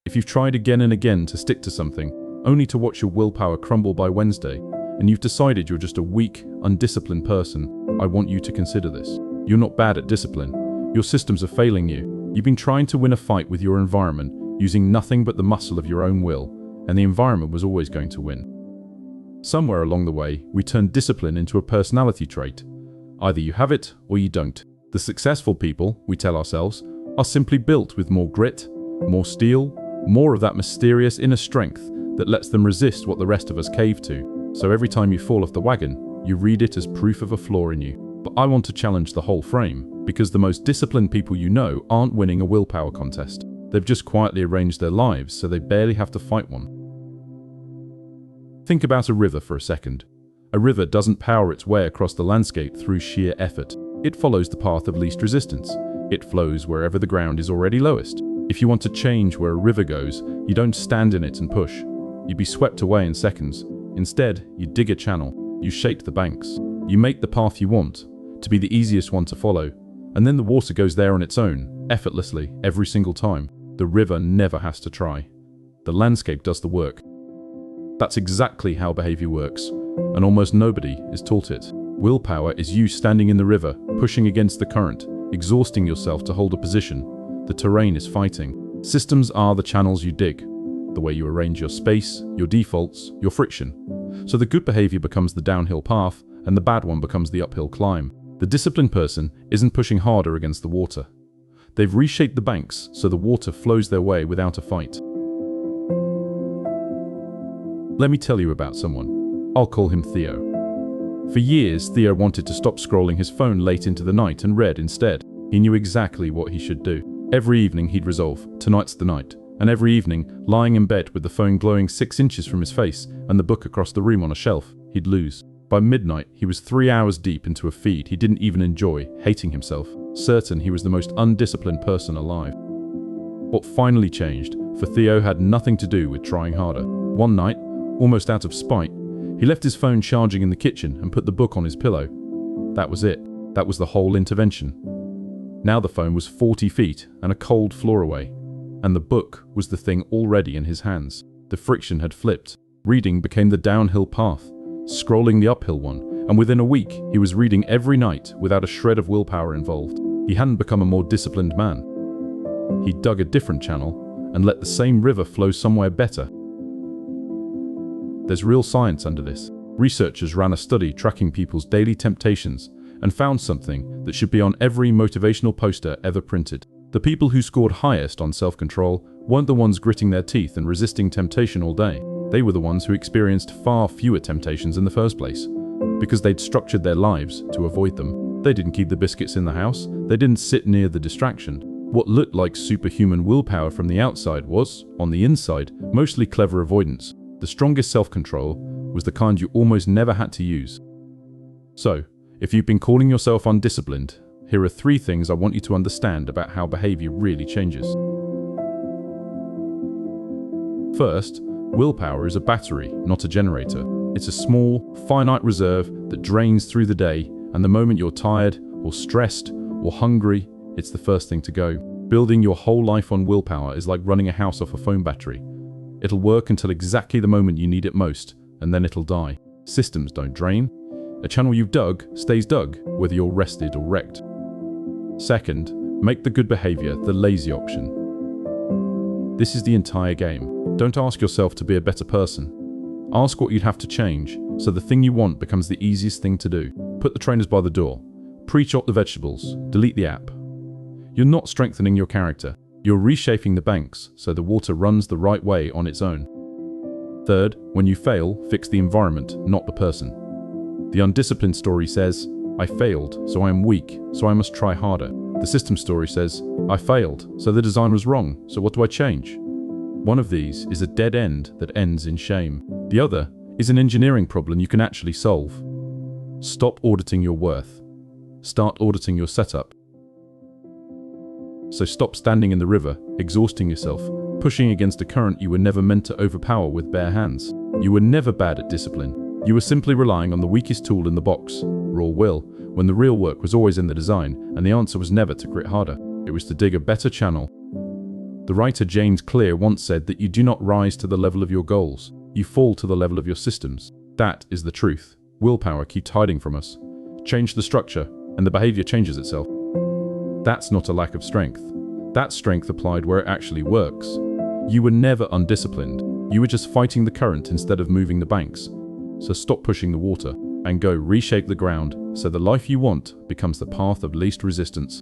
If you've tried again and again to stick to something, only to watch your willpower crumble by Wednesday, and you've decided you're just a weak, undisciplined person, I want you to consider this. You're not bad at discipline. Your systems are failing you. You've been trying to win a fight with your environment, using nothing but the muscle of your own will, and the environment was always going to win. Somewhere along the way, we turned discipline into a personality trait. Either you have it or you don't. The successful people, we tell ourselves, are simply built with more grit, more steel, more of that mysterious inner strength that lets them resist what the rest of us cave to. So every time you fall off the wagon, you read it as proof of a flaw in you. But I want to challenge the whole frame, because the most disciplined people you know aren't winning a willpower contest. They've just quietly arranged their lives so they barely have to fight one. Think about a river for a second. A river doesn't power its way across the landscape through sheer effort. It follows the path of least resistance. It flows wherever the ground is already lowest. If you want to change where a river goes, you don't stand in it and push. You'd be swept away in seconds. Instead, you dig a channel. You shape the banks. You make the path you want to be the easiest one to follow. And then the water goes there on its own, effortlessly, every single time. The river never has to try. The landscape does the work. That's exactly how behavior works, and almost nobody is taught it. Willpower is you standing in the river, pushing against the current, exhausting yourself to hold a position. The terrain is fighting. Systems are the channels you dig, the way you arrange your space, your defaults, your friction. So the good behavior becomes the downhill path, and the bad one becomes the uphill climb. The disciplined person isn't pushing harder against the water. They've reshaped the banks so the water flows their way without a fight. Let me tell you about someone. I'll call him Theo. For years, Theo wanted to stop scrolling his phone late into the night and read instead. He knew exactly what he should do. Every evening he'd resolve, tonight's the night. And every evening, lying in bed with the phone glowing 6 inches from his face and the book across the room on a shelf, he'd lose. By midnight, he was 3 hours deep into a feed he didn't even enjoy, hating himself, certain he was the most undisciplined person alive. What finally changed for Theo had nothing to do with trying harder. One night, almost out of spite, he left his phone charging in the kitchen and put the book on his pillow. That was it. That was the whole intervention. Now the phone was 40 feet and a cold floor away, and the book was the thing already in his hands. The friction had flipped. Reading became the downhill path, scrolling the uphill one, and within a week he was reading every night without a shred of willpower involved. He hadn't become a more disciplined man. He dug a different channel and let the same river flow somewhere better. There's real science under this. Researchers ran a study tracking people's daily temptations and found something that should be on every motivational poster ever printed. The people who scored highest on self-control weren't the ones gritting their teeth and resisting temptation all day. They were the ones who experienced far fewer temptations in the first place, because they'd structured their lives to avoid them. They didn't keep the biscuits in the house. They didn't sit near the distraction. What looked like superhuman willpower from the outside was, on the inside, mostly clever avoidance. The strongest self-control was the kind you almost never had to use. So, if you've been calling yourself undisciplined, here are 3 things I want you to understand about how behavior really changes. First, willpower is a battery, not a generator. It's a small, finite reserve that drains through the day, and the moment you're tired, or stressed, or hungry, it's the first thing to go. Building your whole life on willpower is like running a house off a phone battery. It'll work until exactly the moment you need it most, and then it'll die. Systems don't drain. A channel you've dug stays dug, whether you're rested or wrecked. Second, make the good behavior the lazy option. This is the entire game. Don't ask yourself to be a better person. Ask what you'd have to change, so the thing you want becomes the easiest thing to do. Put the trainers by the door. Pre-chop the vegetables. Delete the app. You're not strengthening your character. You're reshaping the banks so the water runs the right way on its own. Third, when you fail, fix the environment, not the person. The undisciplined story says, I failed, so I am weak, so I must try harder. The system story says, I failed, so the design was wrong, so what do I change? One of these is a dead end that ends in shame. The other is an engineering problem you can actually solve. Stop auditing your worth. Start auditing your setup. So stop standing in the river, exhausting yourself, pushing against a current you were never meant to overpower with bare hands. You were never bad at discipline. You were simply relying on the weakest tool in the box, raw will, when the real work was always in the design, and the answer was never to grit harder. It was to dig a better channel. The writer James Clear once said that you do not rise to the level of your goals, you fall to the level of your systems. That is the truth. Willpower keeps hiding from us. Change the structure, and the behavior changes itself. That's not a lack of strength. That's strength applied where it actually works. You were never undisciplined. You were just fighting the current instead of moving the banks. So stop pushing the water and go reshape the ground so the life you want becomes the path of least resistance.